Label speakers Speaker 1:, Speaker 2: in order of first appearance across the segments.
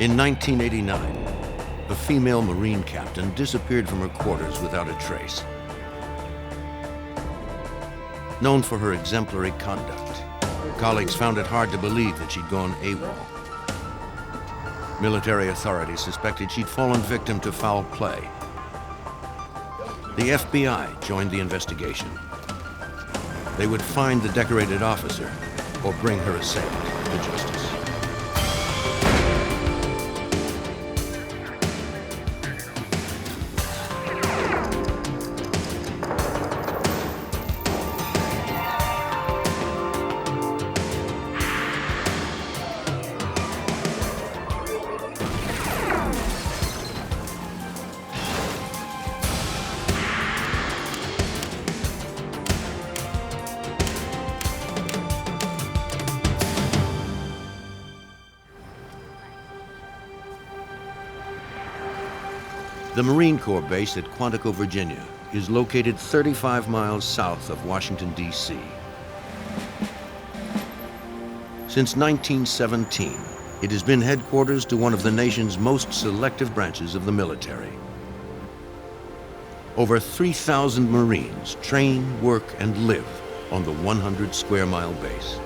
Speaker 1: In 1989, a female Marine captain disappeared from her quarters without a trace. Known for her exemplary conduct, colleagues found it hard to believe that she'd gone AWOL. Military authorities suspected she'd fallen victim to foul play. The FBI joined the investigation. They would find the decorated officer or bring her assailant to justice. The Marine Corps base at Quantico, Virginia, is located 35 miles south of Washington, D.C. Since 1917, it has been headquarters to one of the nation's most selective branches of the military. Over 3,000 Marines train, work, and live on the 100-square-mile base.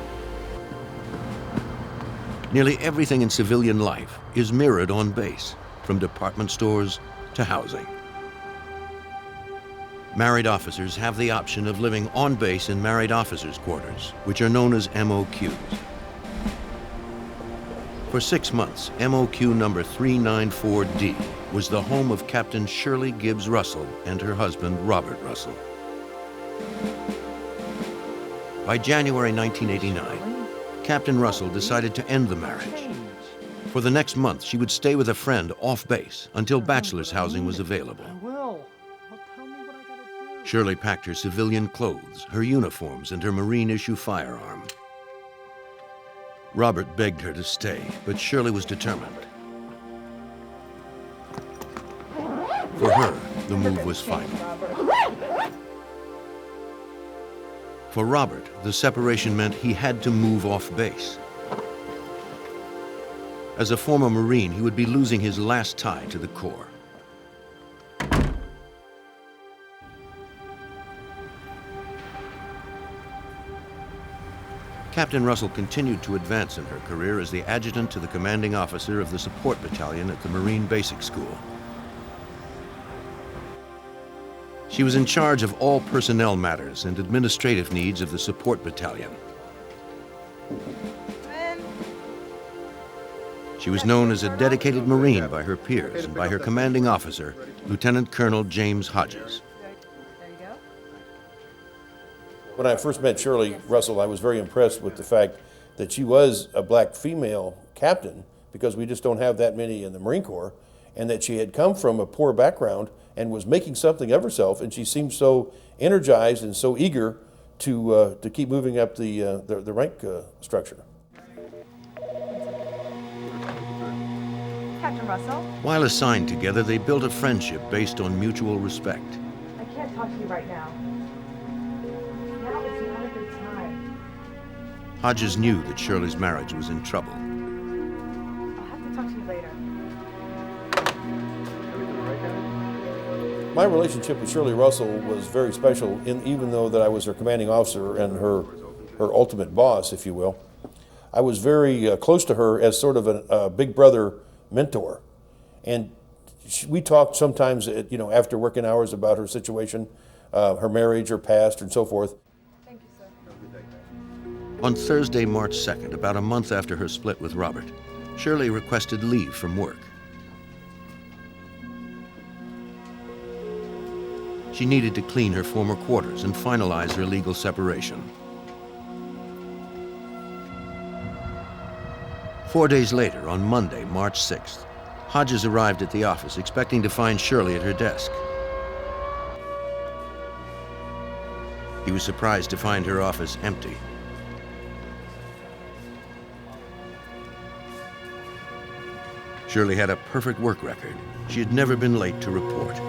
Speaker 1: Nearly everything in civilian life is mirrored on base, from department stores to housing. Married officers have the option of living on base in married officers' quarters, which are known as MOQs. For 6 months, MOQ number 394D was the home of Captain Shirley Gibbs Russell and her husband, Robert Russell. By January 1989, Captain Russell decided to end the marriage. For the next month, she would stay with a friend off base until bachelor's housing was available. Shirley packed her civilian clothes, her uniforms, and her Marine-issue firearm. Robert begged her to stay, but Shirley was determined. For her, the move was final. For Robert, the separation meant he had to move off base. As a former Marine, he would be losing his last tie to the Corps. Captain Russell continued to advance in her career as the adjutant to the commanding officer of the support battalion at the Marine Basic School. She was in charge of all personnel matters and administrative needs of the support battalion. She was known as a dedicated Marine by her peers and by her commanding officer, Lieutenant Colonel James Hodges.
Speaker 2: When I first met Shirley Russell, I was very impressed with the fact that she was a black female captain, because we just don't have that many in the Marine Corps, and that she had come from a poor background and was making something of herself, and she seemed so energized and so eager to keep moving up the rank structure.
Speaker 3: Captain Russell?
Speaker 1: While assigned together, they built a friendship based on mutual respect.
Speaker 3: I can't talk to you right now. Now it's not a good time.
Speaker 1: Hodges knew that Shirley's marriage was in trouble.
Speaker 3: I'll have to talk to you later.
Speaker 2: My relationship with Shirley Russell was very special, even though that I was her commanding officer and her ultimate boss, if you will. I was very close to her as sort of a big brother mentor, and we talked sometimes after working hours about her situation, her marriage, her past, and so forth.
Speaker 3: Thank you, sir.
Speaker 1: On Thursday, March 2nd, about a month after her split with Robert, Shirley requested leave from work. She needed to clean her former quarters and finalize her legal separation. 4 days later, on Monday, March 6th, Hodges arrived at the office expecting to find Shirley at her desk. He was surprised to find her office empty. Shirley had a perfect work record. She had never been late to report.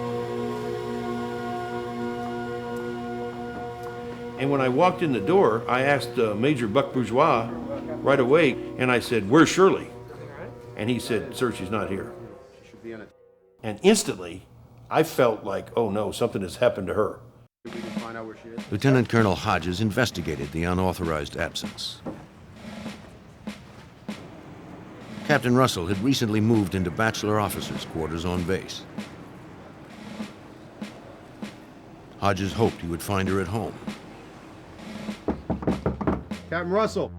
Speaker 2: And when I walked in the door, I asked Major Buck Bourgeois right away, and I said, "Where's Shirley?" And he said, "Sir, she's not here." And instantly, I felt like, oh no, something has happened to her.
Speaker 1: Lieutenant Colonel Hodges investigated the unauthorized absence. Captain Russell had recently moved into bachelor officers' quarters on base. Hodges hoped he would find her at home.
Speaker 4: Captain Russell.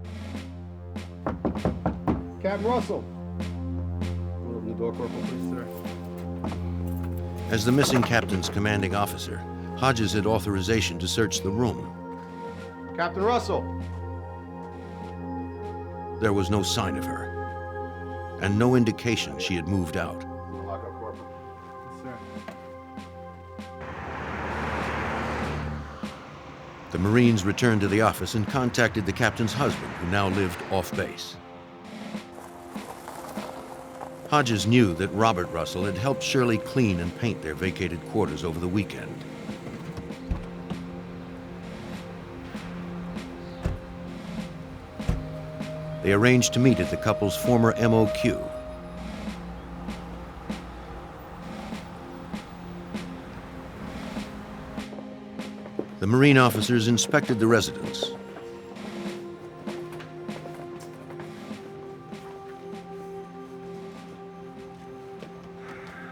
Speaker 4: Captain Russell. Open the door, Corporal, please, sir.
Speaker 1: As the missing captain's commanding officer, Hodges had authorization to search the room.
Speaker 4: Captain Russell.
Speaker 1: There was no sign of her, and no indication she had moved out.
Speaker 4: Lock up, Corporal. Yes, sir.
Speaker 1: The Marines returned to the office and contacted the captain's husband, who now lived off base. Hodges knew that Robert Russell had helped Shirley clean and paint their vacated quarters over the weekend. They arranged to meet at the couple's former MOQ. The Marine officers inspected the residence.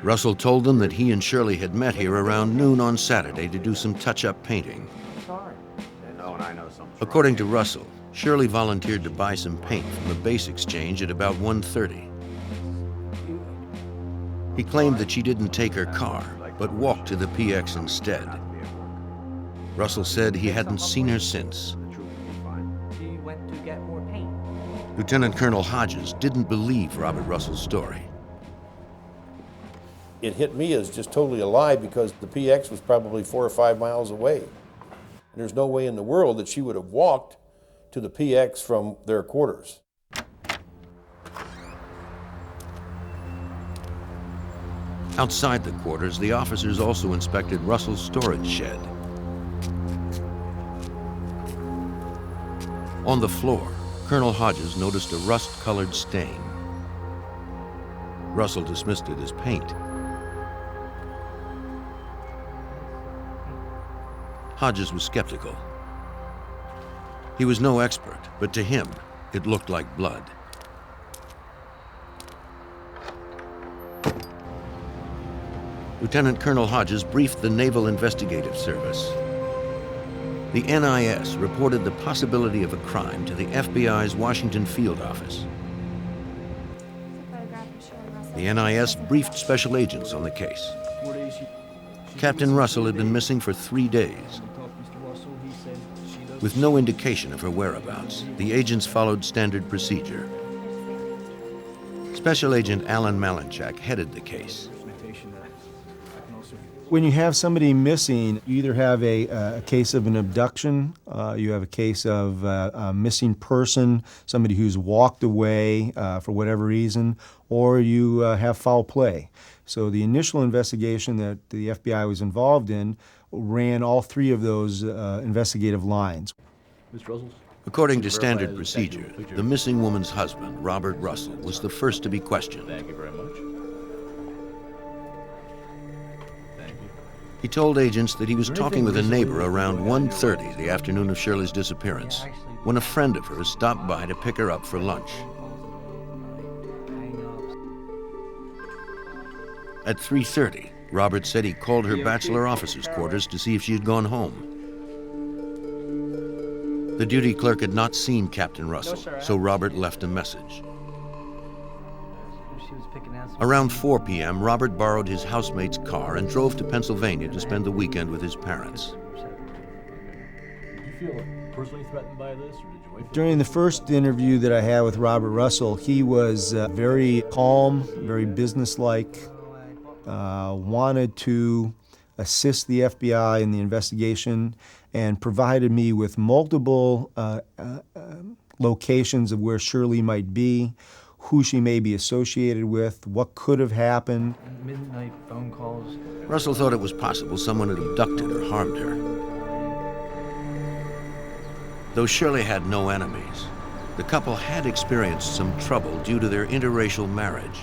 Speaker 1: Russell told them that he and Shirley had met here around noon on Saturday to do some touch-up painting. According to Russell, Shirley volunteered to buy some paint from the base exchange at about 1:30. He claimed that she didn't take her car, but walked to the PX instead. Russell said he hadn't seen her since.
Speaker 3: She went to get more paint.
Speaker 1: Lieutenant Colonel Hodges didn't believe Robert Russell's story.
Speaker 2: It hit me as just totally a lie because the PX was probably 4 or 5 miles away. And there's no way in the world that she would have walked to the PX from their quarters.
Speaker 1: Outside the quarters, the officers also inspected Russell's storage shed. On the floor, Colonel Hodges noticed a rust-colored stain. Russell dismissed it as paint. Hodges was skeptical. He was no expert, but to him, it looked like blood. Lieutenant Colonel Hodges briefed the Naval Investigative Service. The NIS reported the possibility of a crime to the FBI's Washington field office. The NIS briefed special agents on the case. Captain Russell had been missing for 3 days. With no indication of her whereabouts, the agents followed standard procedure. Special Agent Alan Malinchak headed the case.
Speaker 4: When you have somebody missing, you either have a case of an abduction, you have a case of a missing person, somebody who's walked away for whatever reason, or you have foul play. So the initial investigation that the FBI was involved in ran all 3 of those investigative lines.
Speaker 1: According to standard procedure, the missing woman's husband, Robert Russell, was the first to be questioned.
Speaker 5: Thank you very much.
Speaker 1: He told agents that he was talking with a neighbor around 1:30 the afternoon of Shirley's disappearance, when a friend of hers stopped by to pick her up for lunch. At 3:30, Robert said he called her bachelor officer's quarters to see if she had gone home. The duty clerk had not seen Captain Russell, so Robert left a message. Around 4 p.m., Robert borrowed his housemate's car and drove to Pennsylvania to spend the weekend with his parents.
Speaker 5: Did you feel personally threatened by this, or did you wait for
Speaker 4: During the first interview that I had with Robert Russell, he was very calm, very businesslike, wanted to assist the FBI in the investigation, and provided me with multiple locations of where Shirley might be, who she may be associated with, what could have happened.
Speaker 6: Midnight phone calls.
Speaker 1: Russell thought it was possible someone had abducted or harmed her. Though Shirley had no enemies, The couple had experienced some trouble due to their interracial marriage.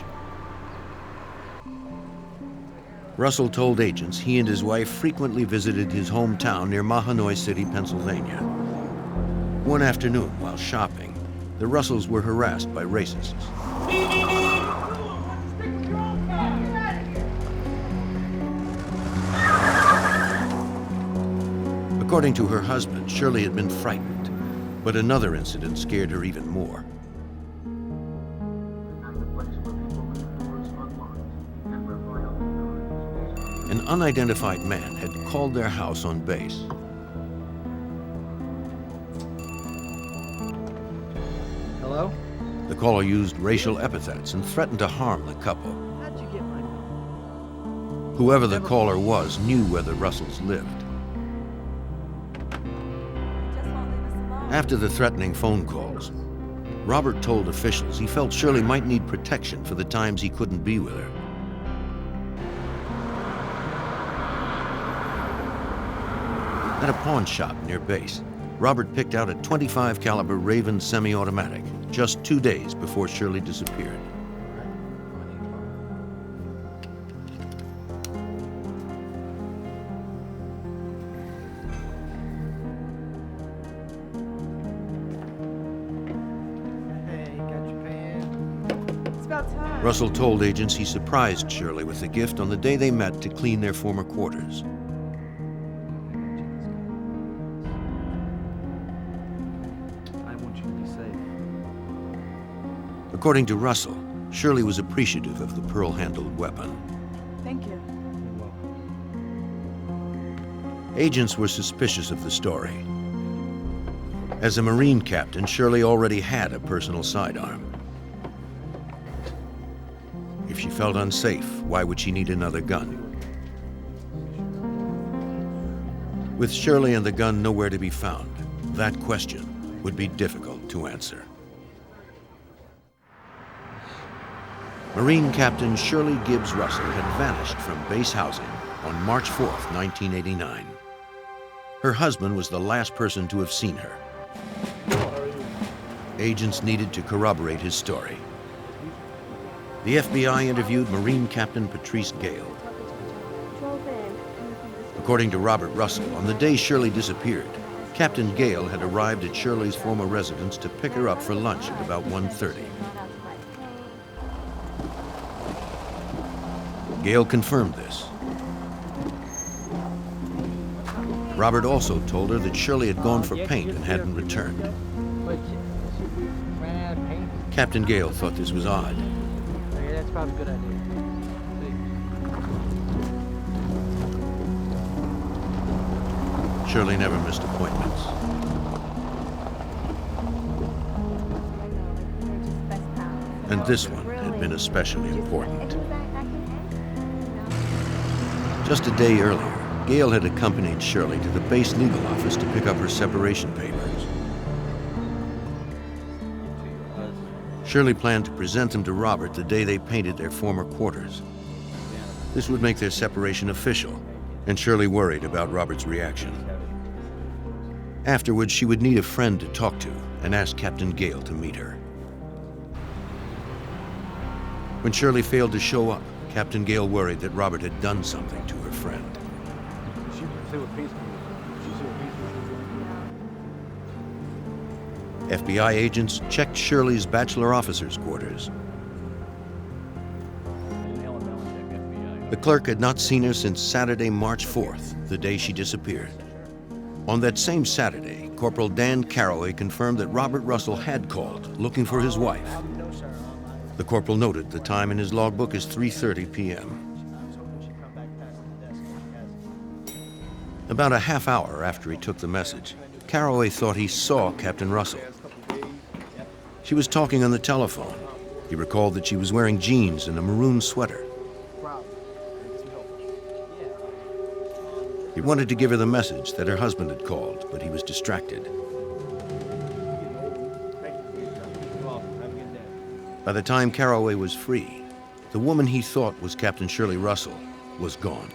Speaker 1: Russell told agents he and his wife frequently visited his hometown near Mahanoy City, Pennsylvania. One afternoon, while shopping, the Russells were harassed by racists. According to her husband, Shirley had been frightened, but another incident scared her even more. An unidentified man had called their house on base.
Speaker 6: Hello?
Speaker 1: The caller used racial epithets and threatened to harm the couple.
Speaker 6: How'd you get my number?
Speaker 1: Whoever the caller was knew where the Russells lived. After the threatening phone calls, Robert told officials he felt Shirley might need protection for the times he couldn't be with her. At a pawn shop near base, Robert picked out a .25 caliber Raven semi-automatic just 2 days before Shirley disappeared.
Speaker 6: Hey, got your pen?
Speaker 3: It's about time.
Speaker 1: Russell told agents he surprised Shirley with the gift on the day they met to clean their former quarters.
Speaker 6: I want you to be safe.
Speaker 1: According to Russell, Shirley was appreciative of the pearl-handled weapon.
Speaker 3: Thank you.
Speaker 1: Agents were suspicious of the story. As a Marine captain, Shirley already had a personal sidearm. If she felt unsafe, why would she need another gun? With Shirley and the gun nowhere to be found, that question would be difficult to answer. Marine Captain Shirley Gibbs Russell had vanished from base housing on March 4th, 1989. Her husband was the last person to have seen her. Agents needed to corroborate his story. The FBI interviewed Marine Captain Patrice Gale. According to Robert Russell, on the day Shirley disappeared, Captain Gale had arrived at Shirley's former residence to pick her up for lunch at about 1:30. Gale confirmed this. Robert also told her that Shirley had gone for paint and hadn't returned. Captain Gale thought this was odd.
Speaker 6: Yeah, that's probably a good idea.
Speaker 1: Shirley never missed appointments. And this one had been especially important. Just a day earlier, Gale had accompanied Shirley to the base legal office to pick up her separation papers. Shirley planned to present them to Robert the day they painted their former quarters. This would make their separation official, and Shirley worried about Robert's reaction. Afterwards, she would need a friend to talk to and ask Captain Gale to meet her. When Shirley failed to show up, Captain Gale worried that Robert had done something to her friend. FBI agents checked Shirley's bachelor officer's quarters. The clerk had not seen her since Saturday, March 4th, the day she disappeared. On that same Saturday, Corporal Dan Caraway confirmed that Robert Russell had called, looking for his wife. The corporal noted the time in his logbook is 3:30 p.m. About a half hour after he took the message, Caraway thought he saw Captain Russell. She was talking on the telephone. He recalled that she was wearing jeans and a maroon sweater. He wanted to give her the message that her husband had called, but he was distracted. By the time Caraway was free, the woman he thought was Captain Shirley Russell was gone.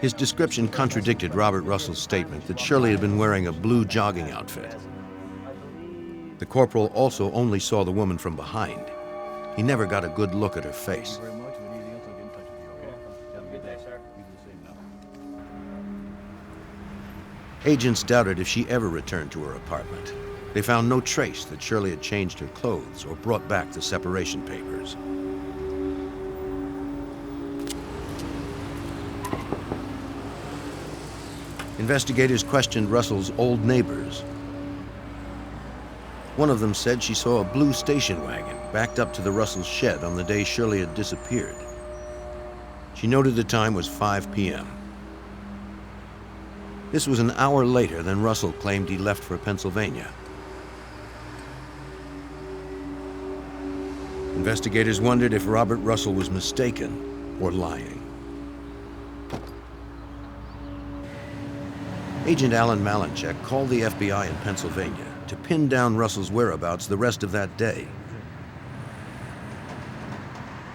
Speaker 1: His description contradicted Robert Russell's statement that Shirley had been wearing a blue jogging outfit. The corporal also only saw the woman from behind. He never got a good look at her face.
Speaker 5: Very much. If anything else, I'll get in touch with you, okay? Have a good day, sir. You do the same now.
Speaker 1: Agents doubted if she ever returned to her apartment. They found no trace that Shirley had changed her clothes or brought back the separation papers. Investigators questioned Russell's old neighbors. One of them said she saw a blue station wagon backed up to the Russell shed on the day Shirley had disappeared. She noted the time was 5 p.m. This was an hour later than Russell claimed he left for Pennsylvania. Investigators wondered if Robert Russell was mistaken or lying. Agent Alan Malinchek called the FBI in Pennsylvania to pin down Russell's whereabouts the rest of that day.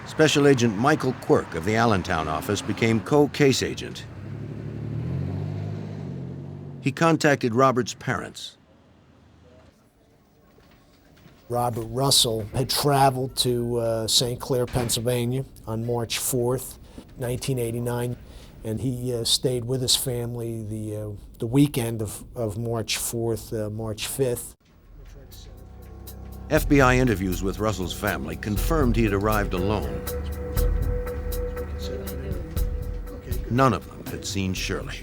Speaker 1: Special Agent Michael Quirk of the Allentown office became co-case agent. He contacted Robert's parents.
Speaker 7: Robert Russell had traveled to St. Clair, Pennsylvania on March 4th, 1989, and he stayed with his family the weekend of March 4th, March 5th.
Speaker 1: FBI interviews with Russell's family confirmed he had arrived alone. None of them had seen Shirley.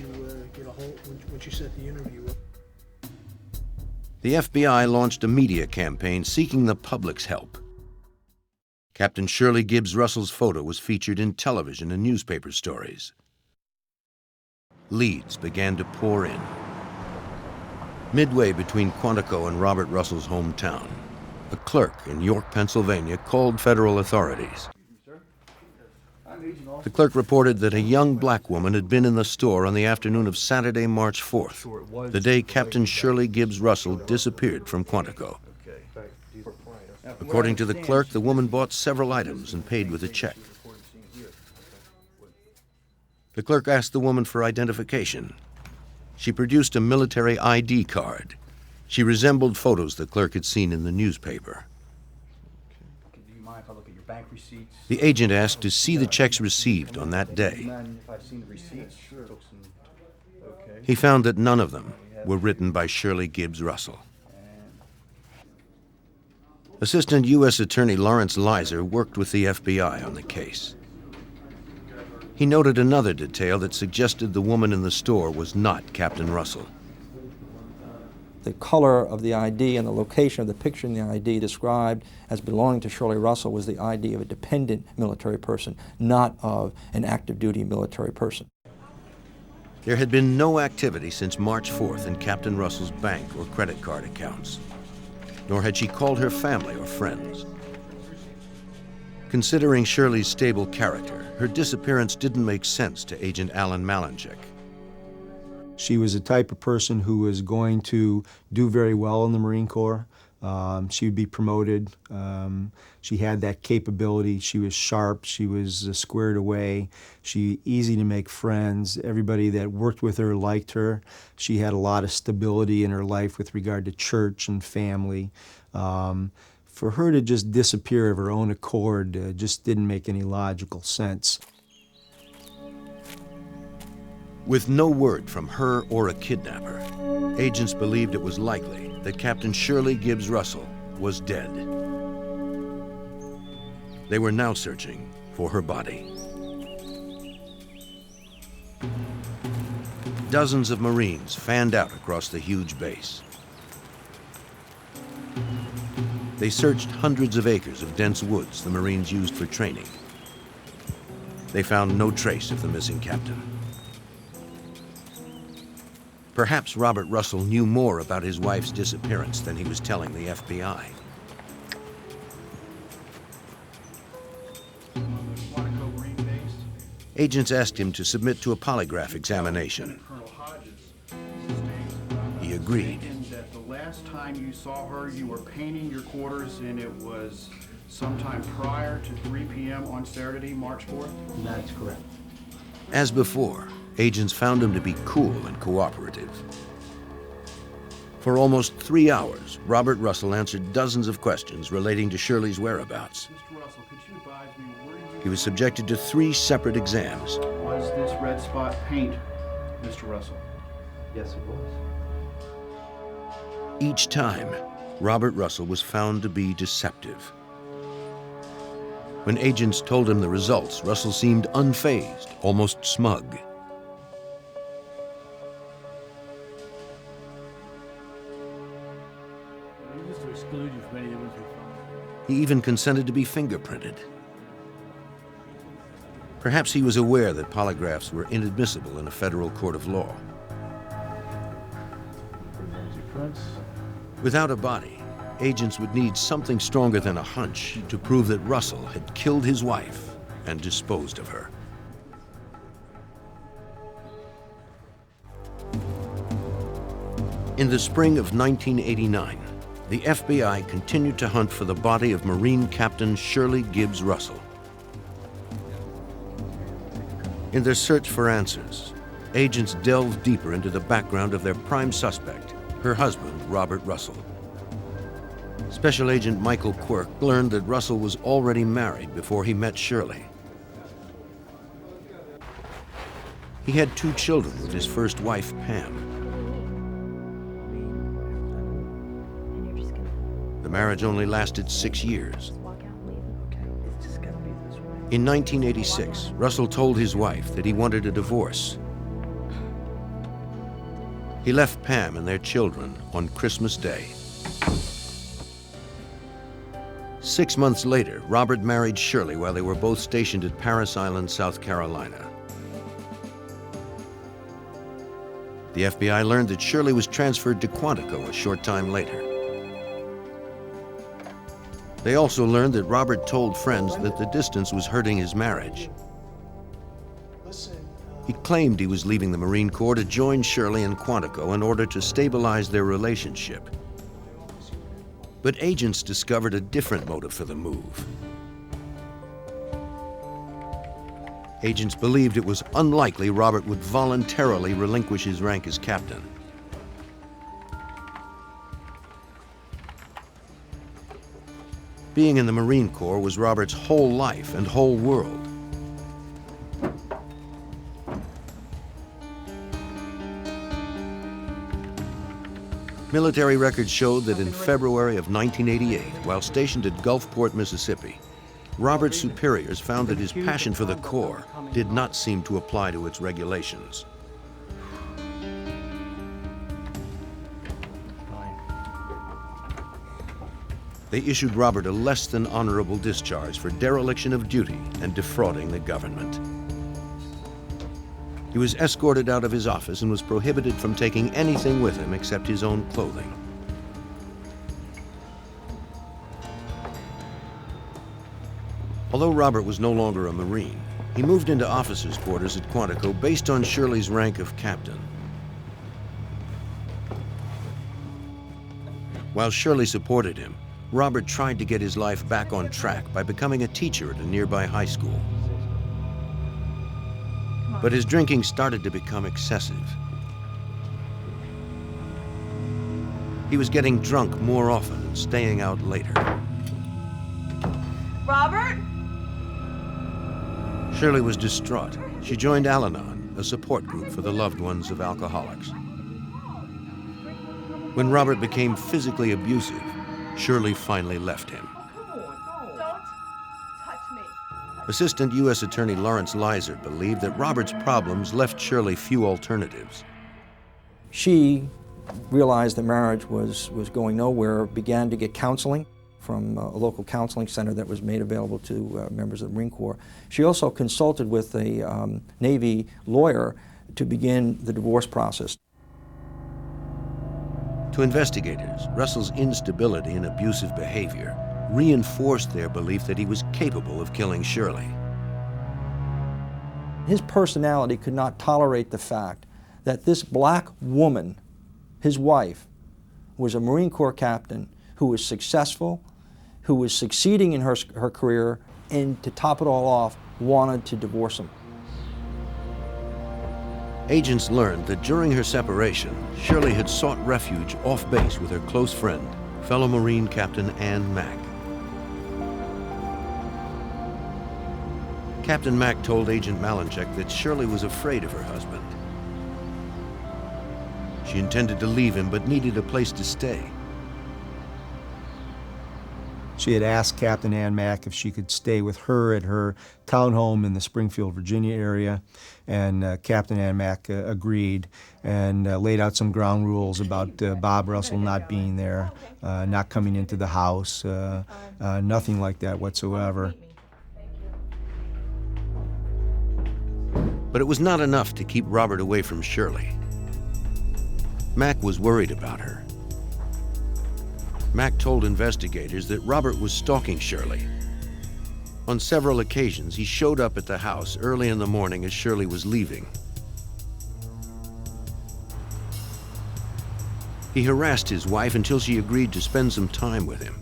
Speaker 1: The FBI launched a media campaign seeking the public's help. Captain Shirley Gibbs Russell's photo was featured in television and newspaper stories. Leads began to pour in. Midway between Quantico and Robert Russell's hometown, a clerk in York, Pennsylvania, called federal authorities. The clerk reported that a young black woman had been in the store on the afternoon of Saturday, March 4th, the day Captain Shirley Gibbs Russell disappeared from Quantico. According to the clerk, the woman bought several items and paid with a check. The clerk asked the woman for identification. She produced a military ID card. She resembled photos the clerk had seen in the newspaper.
Speaker 8: Do you mind if I look at your bank receipts?
Speaker 1: The agent asked to see the checks received on that day.
Speaker 8: If I've seen the receipts? Sure. Okay.
Speaker 1: He found that none of them were written by Shirley Gibbs Russell. Assistant U.S. Attorney Lawrence Leiser worked with the FBI on the case. He noted another detail that suggested the woman in the store was not Captain Russell.
Speaker 9: The color of the ID and the location of the picture in the ID described as belonging to Shirley Russell was the ID of a dependent military person, not of an active duty military person.
Speaker 1: There had been no activity since March 4th in Captain Russell's bank or credit card accounts, nor had she called her family or friends. Considering Shirley's stable character, her disappearance didn't make sense to Agent Alan Malinchek.
Speaker 4: She was the type of person who was going to do very well in the Marine Corps. She would be promoted. She had that capability. She was sharp. She was squared away. She easy to make friends. Everybody that worked with her liked her. She had a lot of stability in her life with regard to church and family. For her to just disappear of her own accord just didn't make any logical sense.
Speaker 1: With no word from her or a kidnapper, agents believed it was likely that Captain Shirley Gibbs Russell was dead. They were now searching for her body. Dozens of Marines fanned out across the huge base. They searched hundreds of acres of dense woods the Marines used for training. They found no trace of the missing captain. Perhaps Robert Russell knew more about his wife's disappearance than he was telling the FBI. Agents asked him to submit to a polygraph examination. He agreed.
Speaker 10: That the last time you saw her, you were painting your quarters, and it was sometime prior to 3 p.m. on Saturday, March 4th?
Speaker 7: That's correct.
Speaker 1: As before, agents found him to be cool and cooperative. For almost 3 hours, Robert Russell answered dozens of questions relating to Shirley's whereabouts.
Speaker 10: Mr. Russell, could you advise me where
Speaker 1: He was subjected to 3 separate exams.
Speaker 10: was this red spot paint, Mr. Russell?
Speaker 6: Yes, it was.
Speaker 1: Each time, Robert Russell was found to be deceptive. When agents told him the results, Russell seemed unfazed, almost smug.
Speaker 5: Just to exclude you from any evidence we found.
Speaker 1: He even consented to be fingerprinted. Perhaps he was aware that polygraphs were inadmissible in a federal court of law.
Speaker 5: Prints.
Speaker 1: Without a body, agents would need something stronger than a hunch to prove that Russell had killed his wife and disposed of her. In the spring of 1989, the FBI continued to hunt for the body of Marine Captain Shirley Gibbs Russell. In their search for answers, agents delved deeper into the background of their prime suspect, her husband, Robert Russell. Special Agent Michael Quirk learned that Russell was already married before he met Shirley. He had 2 children with his first wife, Pam. The marriage only lasted 6 years. In 1986, Russell told his wife that he wanted a divorce. He left Pam and their children on Christmas Day. 6 months later, Robert married Shirley while they were both stationed at Parris Island, South Carolina. The FBI learned that Shirley was transferred to Quantico a short time later. They also learned that Robert told friends that the distance was hurting his marriage. He claimed he was leaving the Marine Corps to join Shirley in Quantico in order to stabilize their relationship. But agents discovered a different motive for the move. Agents believed it was unlikely Robert would voluntarily relinquish his rank as captain. Being in the Marine Corps was Robert's whole life and whole world. Military records showed that in February of 1988, while stationed at Gulfport, Mississippi, Robert's superiors found that his passion for the Corps did not seem to apply to its regulations. They issued Robert a less than honorable discharge for dereliction of duty and defrauding the government. He was escorted out of his office and was prohibited from taking anything with him except his own clothing. Although Robert was no longer a Marine, he moved into officers' quarters at Quantico based on Shirley's rank of captain. While Shirley supported him, Robert tried to get his life back on track by becoming a teacher at a nearby high school. But his drinking started to become excessive. He was getting drunk more often and staying out later.
Speaker 3: Robert?
Speaker 1: Shirley was distraught. She joined Al-Anon, a support group for the loved ones of alcoholics. When Robert became physically abusive, Shirley finally left him.
Speaker 3: Don't touch me.
Speaker 1: Assistant U.S. Attorney Lawrence Leiser believed that Robert's problems left Shirley few alternatives.
Speaker 9: She realized the marriage was going nowhere, began to get counseling from a local counseling center that was made available to members of the Marine Corps. She also consulted with a Navy lawyer to begin the divorce process.
Speaker 1: To investigators, Russell's instability and abusive behavior reinforced their belief that he was capable of killing Shirley.
Speaker 9: His personality could not tolerate the fact that this black woman, his wife, was a Marine Corps captain who was successful, who was succeeding in her career, and to top it all off, wanted to divorce him.
Speaker 1: Agents learned that during her separation, Shirley had sought refuge off base with her close friend, fellow Marine Captain Ann Mack. Captain Mack told Agent Malinchek that Shirley was afraid of her husband. She intended to leave him, but needed a place to stay.
Speaker 4: She had asked Captain Ann Mack if she could stay with her at her townhome in the Springfield, Virginia area, and Captain Ann Mack agreed and laid out some ground rules about Bob Russell not being there, not coming into the house, nothing like that whatsoever.
Speaker 1: But it was not enough to keep Robert away from Shirley. Mack was worried about her. Mack told investigators that Robert was stalking Shirley. On several occasions, he showed up at the house early in the morning as Shirley was leaving. He harassed his wife until she agreed to spend some time with him.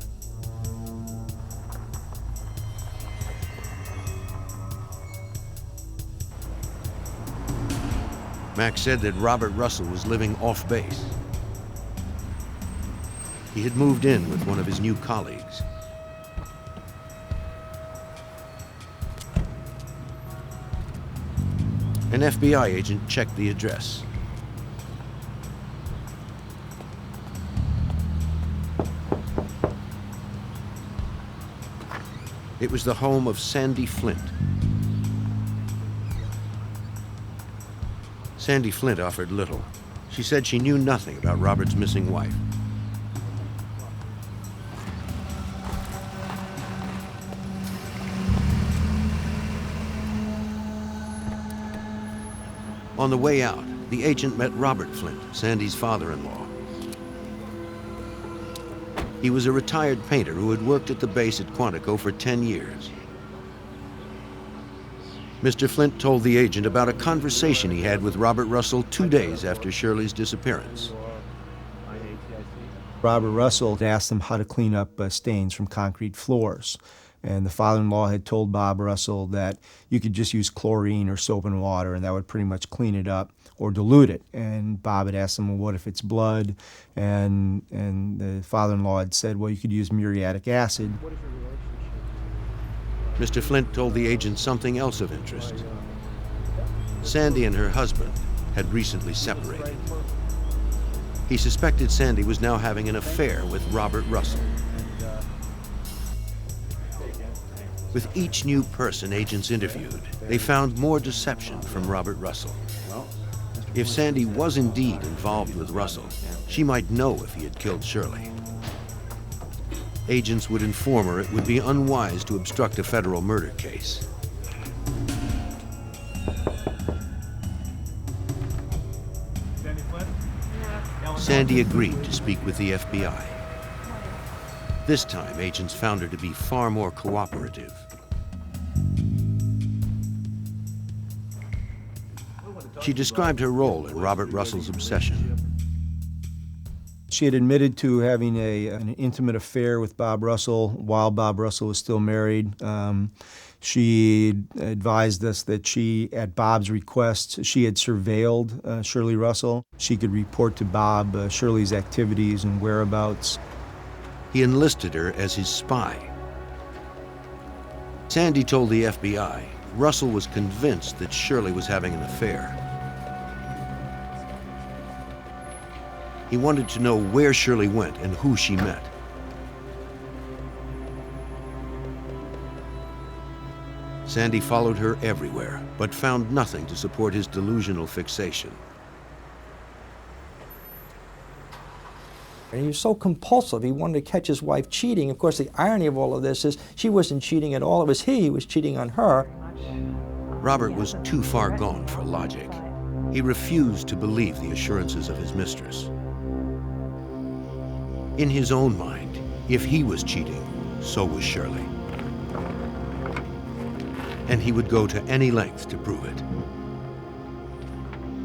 Speaker 1: Mack said that Robert Russell was living off base. He had moved in with one of his new colleagues. An FBI agent checked the address. It was the home of Sandy Flint. Sandy Flint offered little. She said she knew nothing about Robert's missing wife. On the way out, the agent met Robert Flint, Sandy's father-in-law. He was a retired painter who had worked at the base at Quantico for 10 years. Mr. Flint told the agent about a conversation he had with Robert Russell 2 days after Shirley's disappearance.
Speaker 4: Robert Russell asked him how to clean up stains from concrete floors. And the father-in-law had told Bob Russell that you could just use chlorine or soap and water and that would pretty much clean it up or dilute it. And Bob had asked him, well, what if it's blood? And the father-in-law had said, well, you could use muriatic acid.
Speaker 1: Mr. Flint told the agent something else of interest. Sandy and her husband had recently separated. He suspected Sandy was now having an affair with Robert Russell. With each new person agents interviewed, they found more deception from Robert Russell. If Sandy was indeed involved with Russell, she might know if he had killed Shirley. Agents would inform her it would be unwise to obstruct a federal murder case. Sandy agreed to speak with the FBI. This time, agents found her to be far more cooperative. She described her role in Robert Russell's obsession.
Speaker 4: She had admitted to having an intimate affair with Bob Russell while Bob Russell was still married. She advised us that she, at Bob's request, she had surveilled Shirley Russell. She could report to Bob Shirley's activities and whereabouts.
Speaker 1: He enlisted her as his spy. Sandy told the FBI Russell was convinced that Shirley was having an affair. He wanted to know where Shirley went and who she met. Sandy followed her everywhere, but found nothing to support his delusional fixation.
Speaker 9: And he was so compulsive, he wanted to catch his wife cheating. Of course, the irony of all of this is she wasn't cheating at all. It was he who was cheating on her.
Speaker 1: Robert was too far gone for logic. He refused to believe the assurances of his mistress. In his own mind, if he was cheating, so was Shirley. And he would go to any length to prove it.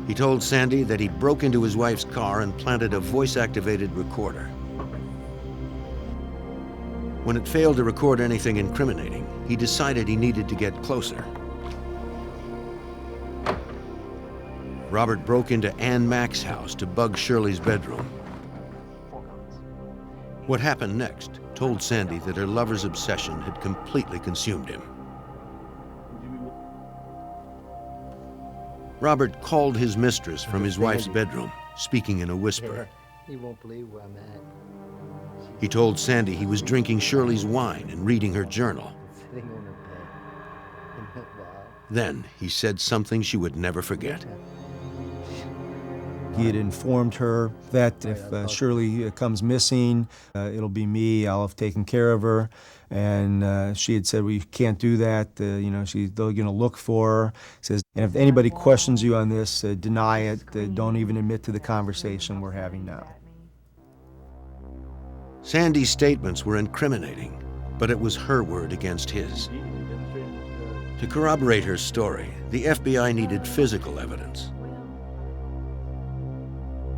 Speaker 1: He told Sandy that he broke into his wife's car and planted a voice-activated recorder. When it failed to record anything incriminating, he decided he needed to get closer. Robert broke into Ann Mack's house to bug Shirley's bedroom. What happened next told Sandy that her lover's obsession had completely consumed him. Robert called his mistress from his wife's bedroom, speaking in a whisper.
Speaker 6: You won't believe where I'm at.
Speaker 1: He told Sandy he was drinking Shirley's wine and reading her journal.
Speaker 6: Sitting on her bed. Isn't that wild?
Speaker 1: Then he said something she would never forget.
Speaker 4: He had informed her that if Shirley comes missing, it'll be me. I'll have taken care of her. And she had said, well, you can't do that. They're going to look for her. He says, and if anybody questions you on this, deny it. Don't even admit to the conversation we're having now.
Speaker 1: Sandy's statements were incriminating, but it was her word against his. To corroborate her story, the FBI needed physical evidence.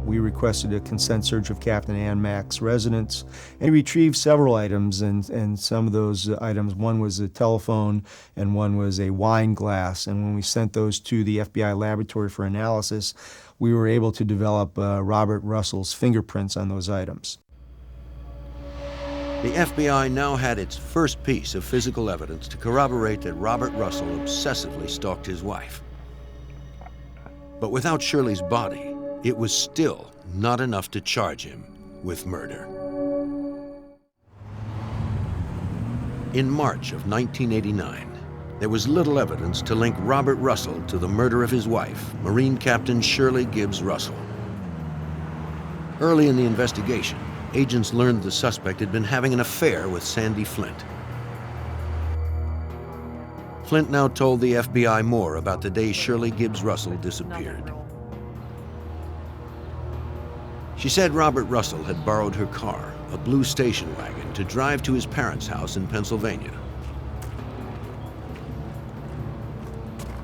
Speaker 4: We requested a consent search of Captain Ann Mack's residence and retrieved several items, and some of those items, one was a telephone and one was a wine glass. And when we sent those to the FBI laboratory for analysis, we were able to develop Robert Russell's fingerprints on those items.
Speaker 1: The FBI now had its first piece of physical evidence to corroborate that Robert Russell obsessively stalked his wife. But without Shirley's body, it was still not enough to charge him with murder. In March of 1989, there was little evidence to link Robert Russell to the murder of his wife, Marine Captain Shirley Gibbs Russell. Early in the investigation, agents learned the suspect had been having an affair with Sandy Flint. Flint now told the FBI more about the day Shirley Gibbs Russell disappeared. She said Robert Russell had borrowed her car, a blue station wagon, to drive to his parents' house in Pennsylvania.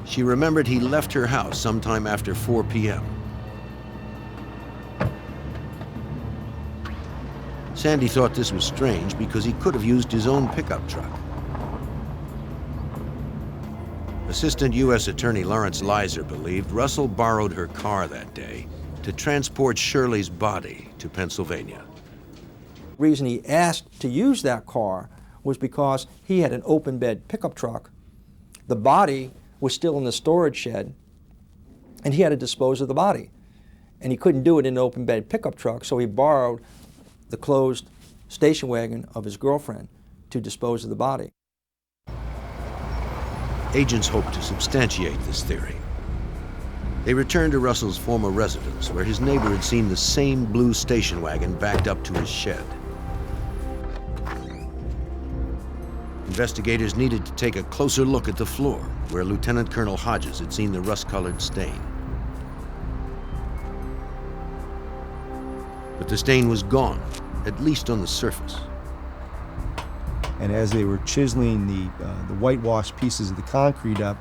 Speaker 1: She remembered he left her house sometime after 4 p.m. Sandy thought this was strange because he could have used his own pickup truck. Assistant U.S. Attorney Lawrence Leiser believed Russell borrowed her car that day to transport Shirley's body to Pennsylvania.
Speaker 9: The reason he asked to use that car was because he had an open bed pickup truck. The body was still in the storage shed, and he had to dispose of the body. And he couldn't do it in an open bed pickup truck, so he borrowed the closed station wagon of his girlfriend to dispose of the body.
Speaker 1: Agents hoped to substantiate this theory. They returned to Russell's former residence, where his neighbor had seen the same blue station wagon backed up to his shed. Investigators needed to take a closer look at the floor, where Lieutenant Colonel Hodges had seen the rust-colored stain. But the stain was gone, at least on the surface.
Speaker 4: And as they were chiseling the whitewashed pieces of the concrete up,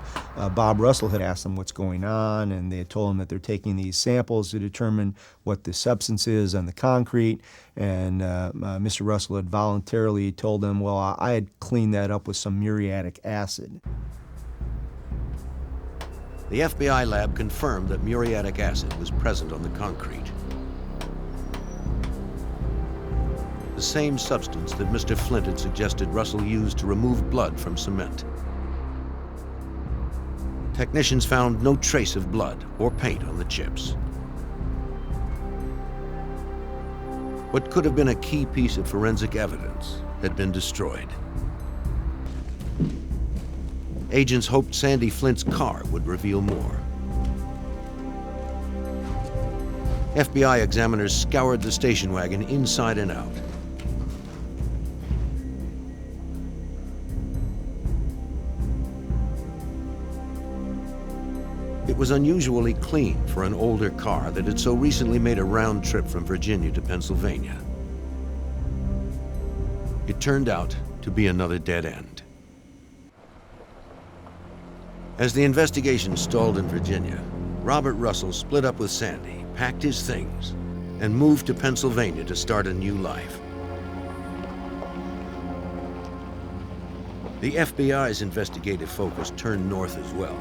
Speaker 4: Bob Russell had asked them what's going on, and they had told him that they're taking these samples to determine what the substance is on the concrete. And Mr. Russell had voluntarily told them, well, I had cleaned that up with some muriatic acid.
Speaker 1: The FBI lab confirmed that muriatic acid was present on the concrete. The same substance that Mr. Flint had suggested Russell use to remove blood from cement. Technicians found no trace of blood or paint on the chips. What could have been a key piece of forensic evidence had been destroyed. Agents hoped Sandy Flint's car would reveal more. FBI examiners scoured the station wagon inside and out. It was unusually clean for an older car that had so recently made a round trip from Virginia to Pennsylvania. It turned out to be another dead end. As the investigation stalled in Virginia, Robert Russell split up with Sandy, packed his things, and moved to Pennsylvania to start a new life. The FBI's investigative focus turned north as well.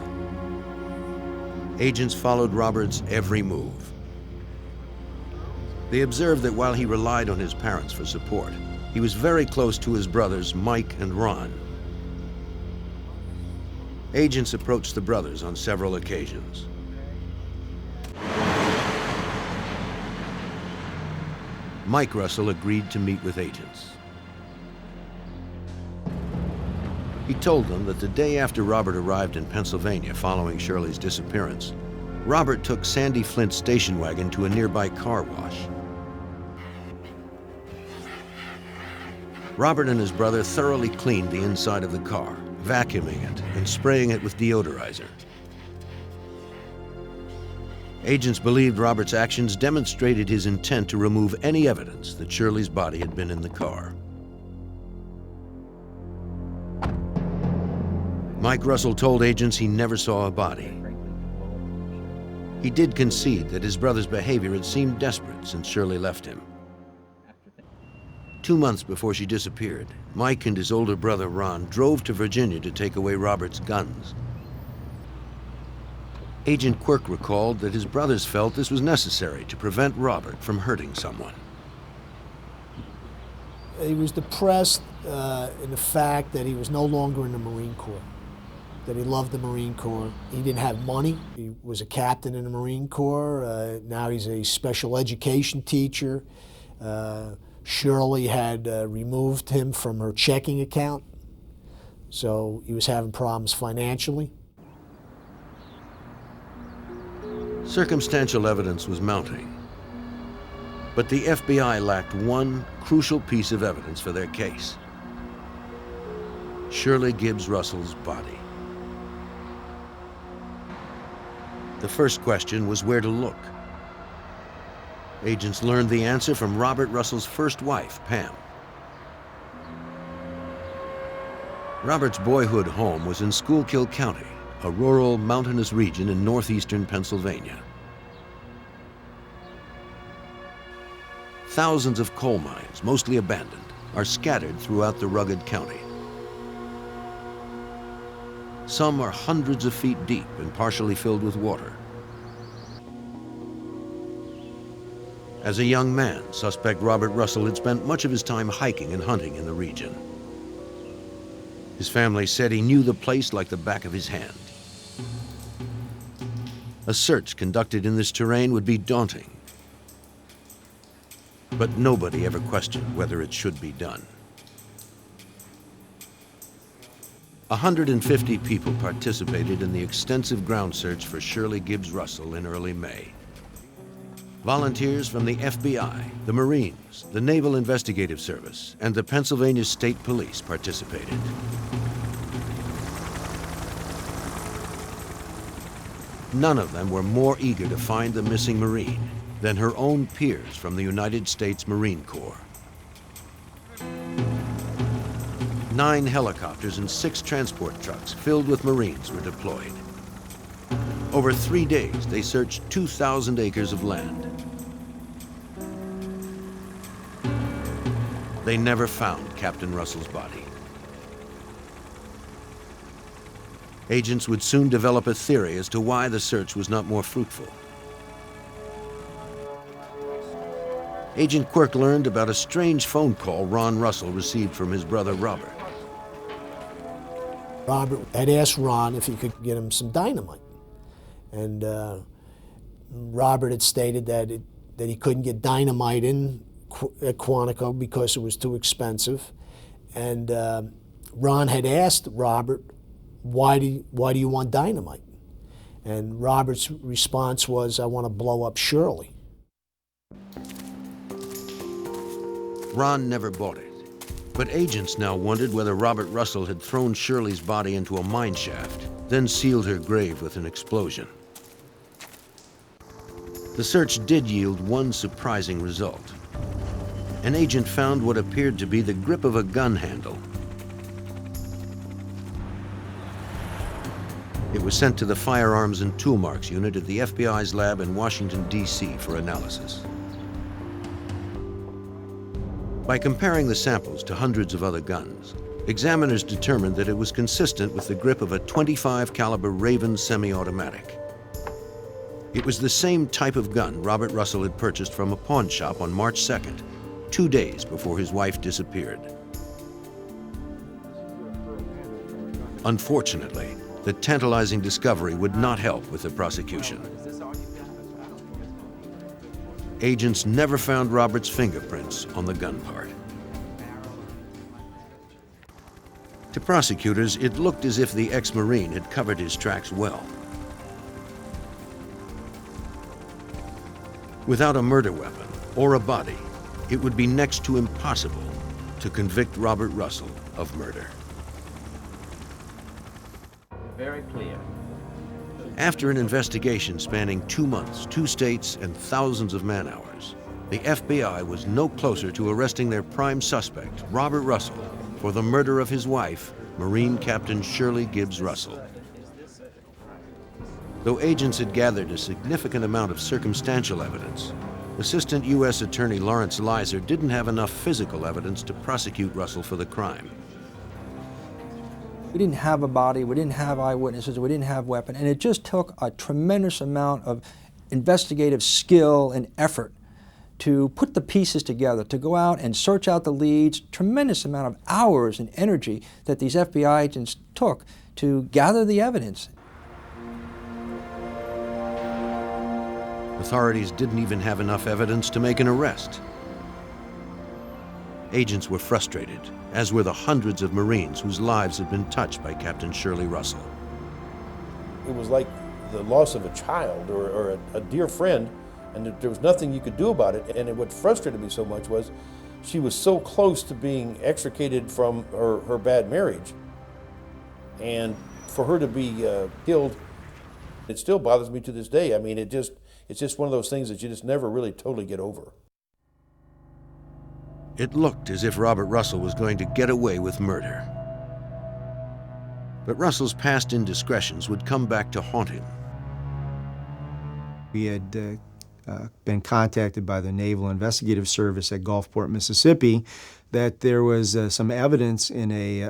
Speaker 1: Agents followed Robert's every move. They observed that while he relied on his parents for support, he was very close to his brothers, Mike and Ron. Agents approached the brothers on several occasions. Mike Russell agreed to meet with agents. He told them that the day after Robert arrived in Pennsylvania following Shirley's disappearance, Robert took Sandy Flint's station wagon to a nearby car wash. Robert and his brother thoroughly cleaned the inside of the car, vacuuming it and spraying it with deodorizer. Agents believed Robert's actions demonstrated his intent to remove any evidence that Shirley's body had been in the car. Mike Russell told agents he never saw a body. He did concede that his brother's behavior had seemed desperate since Shirley left him. 2 months before she disappeared, Mike and his older brother Ron drove to Virginia to take away Robert's guns. Agent Quirk recalled that his brothers felt this was necessary to prevent Robert from hurting someone.
Speaker 7: He was depressed in the fact that he was no longer in the Marine Corps, that he loved the Marine Corps. He didn't have money. He was a captain in the Marine Corps. Now he's a special education teacher. Shirley had removed him from her checking account, so he was having problems financially.
Speaker 1: Circumstantial evidence was mounting, but the FBI lacked one crucial piece of evidence for their case: Shirley Gibbs Russell's body. The first question was where to look. Agents learned the answer from Robert Russell's first wife, Pam. Robert's boyhood home was in Schuylkill County, a rural, mountainous region in northeastern Pennsylvania. Thousands of coal mines, mostly abandoned, are scattered throughout the rugged county. Some are hundreds of feet deep and partially filled with water. As a young man, suspect Robert Russell had spent much of his time hiking and hunting in the region. His family said he knew the place like the back of his hand. A search conducted in this terrain would be daunting, but nobody ever questioned whether it should be done. 150 people participated in the extensive ground search for Shirley Gibbs Russell in early May. Volunteers from the FBI, the Marines, the Naval Investigative Service, and the Pennsylvania State Police participated. None of them were more eager to find the missing Marine than her own peers from the United States Marine Corps. 9 helicopters and 6 transport trucks filled with Marines were deployed. Over 3 days, they searched 2,000 acres of land. They never found Captain Russell's body. Agents would soon develop a theory as to why the search was not more fruitful. Agent Quirk learned about a strange phone call Ron Russell received from his brother Robert.
Speaker 7: Robert had asked Ron if he could get him some dynamite. And Robert had stated that he couldn't get dynamite at Quantico because it was too expensive. And Ron had asked Robert, why do you want dynamite? And Robert's response was, I want to blow up Shirley.
Speaker 1: Ron never bought it, but agents now wondered whether Robert Russell had thrown Shirley's body into a mine shaft, then sealed her grave with an explosion. The search did yield one surprising result. An agent found what appeared to be the grip of a gun handle. It was sent to the Firearms and Tool Marks Unit at the FBI's lab in Washington, D.C. for analysis. By comparing the samples to hundreds of other guns, examiners determined that it was consistent with the grip of a .25 caliber Raven semi-automatic. It was the same type of gun Robert Russell had purchased from a pawn shop on March 2nd, 2 days before his wife disappeared. Unfortunately, the tantalizing discovery would not help with the prosecution. Agents never found Robert's fingerprints on the gun part. To prosecutors, it looked as if the ex-Marine had covered his tracks well. Without a murder weapon or a body, it would be next to impossible to convict Robert Russell of murder.
Speaker 11: Very clear.
Speaker 1: After an investigation spanning 2 months, 2 states, and thousands of man-hours, the FBI was no closer to arresting their prime suspect, Robert Russell, for the murder of his wife, Marine Captain Shirley Gibbs Russell. Though agents had gathered a significant amount of circumstantial evidence, Assistant U.S. Attorney Lawrence Leiser didn't have enough physical evidence to prosecute Russell for the crime.
Speaker 9: We didn't have a body, we didn't have eyewitnesses, we didn't have weapon, and it just took a tremendous amount of investigative skill and effort to put the pieces together, to go out and search out the leads, tremendous amount of hours and energy that these FBI agents took to gather the evidence.
Speaker 1: Authorities didn't even have enough evidence to make an arrest. Agents were frustrated, as were the hundreds of Marines whose lives had been touched by Captain Shirley Russell.
Speaker 2: It was like the loss of a child or a dear friend, and there was nothing you could do about it. And what frustrated me so much was she was so close to being extricated from her bad marriage. And for her to be killed, it still bothers me to this day. I mean, it's just one of those things that you just never really totally get over.
Speaker 1: It looked as if Robert Russell was going to get away with murder. But Russell's past indiscretions would come back to haunt him.
Speaker 4: We had been contacted by the Naval Investigative Service at Gulfport, Mississippi, that there was some evidence in a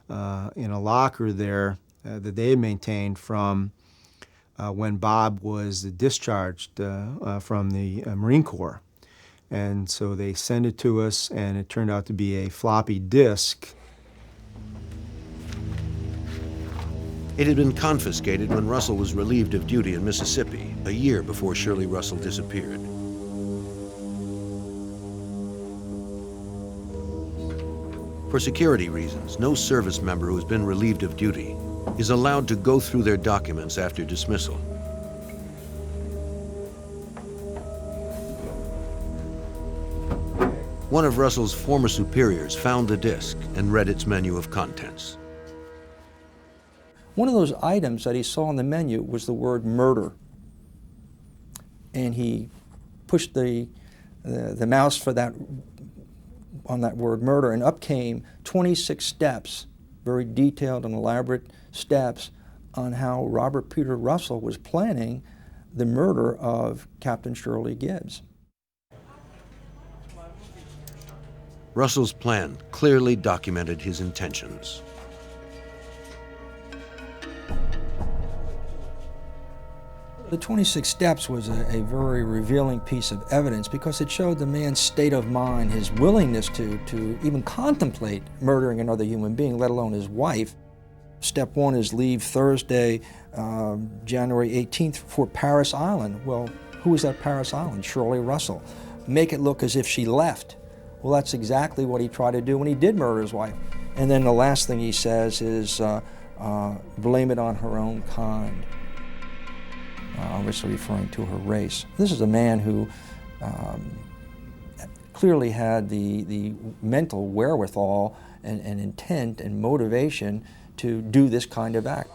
Speaker 4: locker there that they had maintained from when Bob was discharged from the Marine Corps. And so they sent it to us, and it turned out to be a floppy disk.
Speaker 1: It had been confiscated when Russell was relieved of duty in Mississippi, a year before Shirley Russell disappeared. For security reasons, no service member who has been relieved of duty is allowed to go through their documents after dismissal. One of Russell's former superiors found the disk and read its menu of contents.
Speaker 9: One of those items that he saw on the menu was the word murder. And he pushed the mouse for that, on that word murder, and up came 26 steps, very detailed and elaborate steps on how Robert Peter Russell was planning the murder of Captain Shirley Gibbs.
Speaker 1: Russell's plan clearly documented his intentions.
Speaker 9: The 26 steps was a very revealing piece of evidence because it showed the man's state of mind, his willingness to even contemplate murdering another human being, let alone his wife. Step 1 is leave Thursday, January 18th for Paris Island. Well, who was at Paris Island? Shirley Russell. Make it look as if she left. Well, that's exactly what he tried to do when he did murder his wife. And then the last thing he says is blame it on her own kind, obviously referring to her race. This is a man who clearly had the mental wherewithal and intent and motivation to do this kind of act.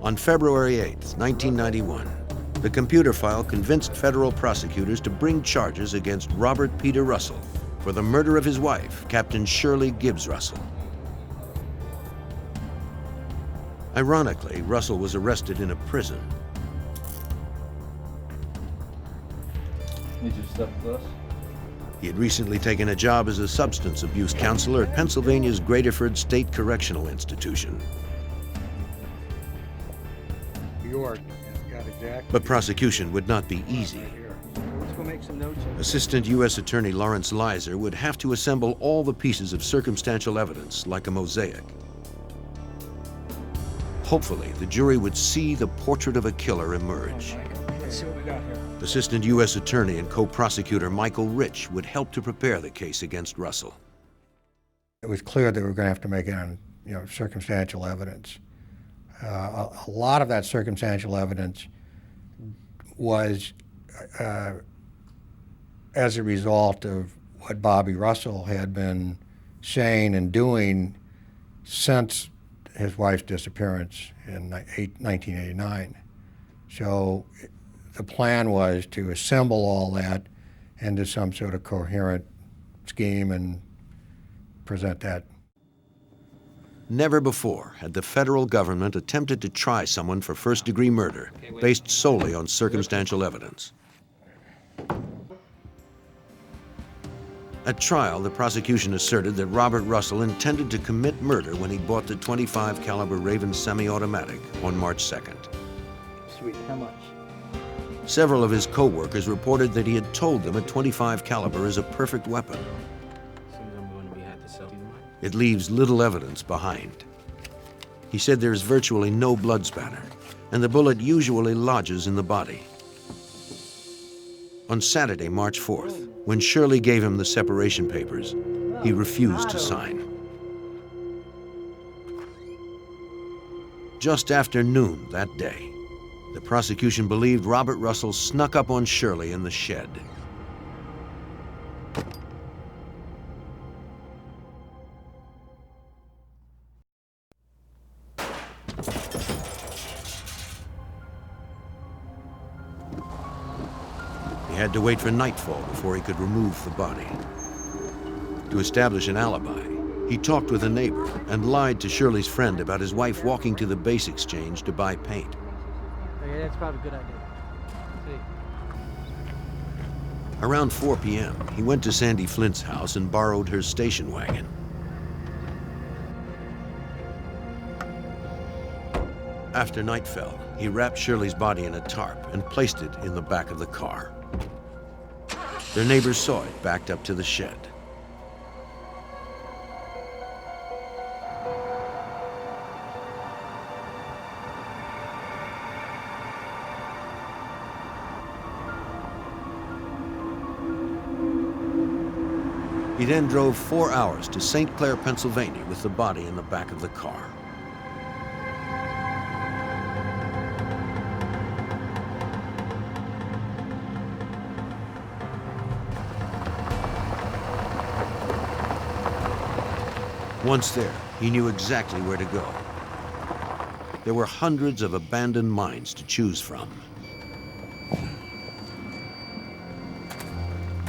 Speaker 1: On February 8th, 1991, the computer file convinced federal prosecutors to bring charges against Robert Peter Russell for the murder of his wife, Captain Shirley Gibbs Russell. Ironically, Russell was arrested in a prison.
Speaker 8: Need you to step with us?
Speaker 1: He had recently taken a job as a substance abuse counselor at Pennsylvania's Graterford State Correctional Institution.
Speaker 12: short. Yeah, got exactly.
Speaker 1: But prosecution would not be easy.
Speaker 9: Let's go make some notes.
Speaker 1: Assistant U.S. Attorney Lawrence Leiser would have to assemble all the pieces of circumstantial evidence like a mosaic. Hopefully, the jury would see the portrait of a killer emerge.
Speaker 9: Let's see what we got here.
Speaker 1: Assistant U.S. Attorney and co-prosecutor Michael Rich would help to prepare the case against Russell.
Speaker 12: It was clear that we were going to have to make it on, circumstantial evidence. A lot of that circumstantial evidence was as a result of what Bobby Russell had been saying and doing since his wife's disappearance in 1989. So the plan was to assemble all that into some sort of coherent scheme and present that.
Speaker 1: Never before had the federal government attempted to try someone for first-degree murder based solely on circumstantial evidence. At trial, the prosecution asserted that Robert Russell intended to commit murder when he bought the .25 caliber Raven semi-automatic on March 2nd.
Speaker 9: Sweet, how much?
Speaker 1: Several of his co-workers reported that he had told them a .25 caliber is a perfect weapon. It leaves little evidence behind. He said there's virtually no blood spatter, and the bullet usually lodges in the body. On Saturday, March 4th, when Shirley gave him the separation papers, he refused to sign. Just after noon that day, the prosecution believed Robert Russell snuck up on Shirley in the shed. He had to wait for nightfall before he could remove the body. To establish an alibi, he talked with a neighbor and lied to Shirley's friend about his wife walking to the base exchange to buy paint.
Speaker 9: Okay, that's probably a good idea.
Speaker 1: Around 4 p.m., he went to Sandy Flint's house and borrowed her station wagon. After night fell, he wrapped Shirley's body in a tarp and placed it in the back of the car. Their neighbors saw it backed up to the shed. He then drove 4 hours to St. Clair, Pennsylvania with the body in the back of the car. Once there, he knew exactly where to go. There were hundreds of abandoned mines to choose from.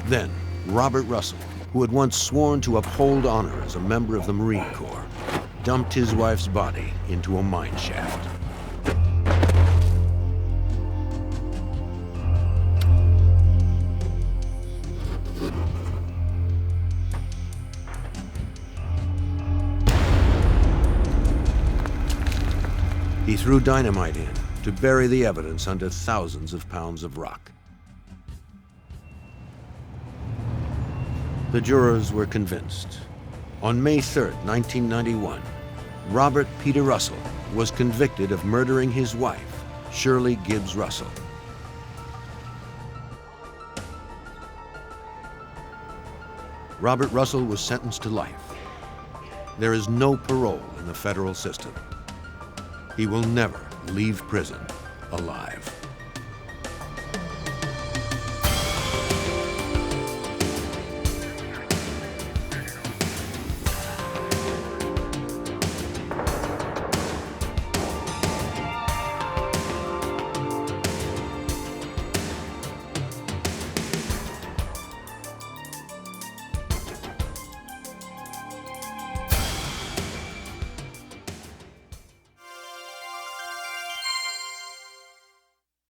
Speaker 1: Then, Robert Russell, who had once sworn to uphold honor as a member of the Marine Corps, dumped his wife's body into a mine shaft. He threw dynamite in to bury the evidence under thousands of pounds of rock. The jurors were convinced. On May 3rd, 1991, Robert Peter Russell was convicted of murdering his wife, Shirley Gibbs Russell. Robert Russell was sentenced to life. There is no parole in the federal system. He will never leave prison alive.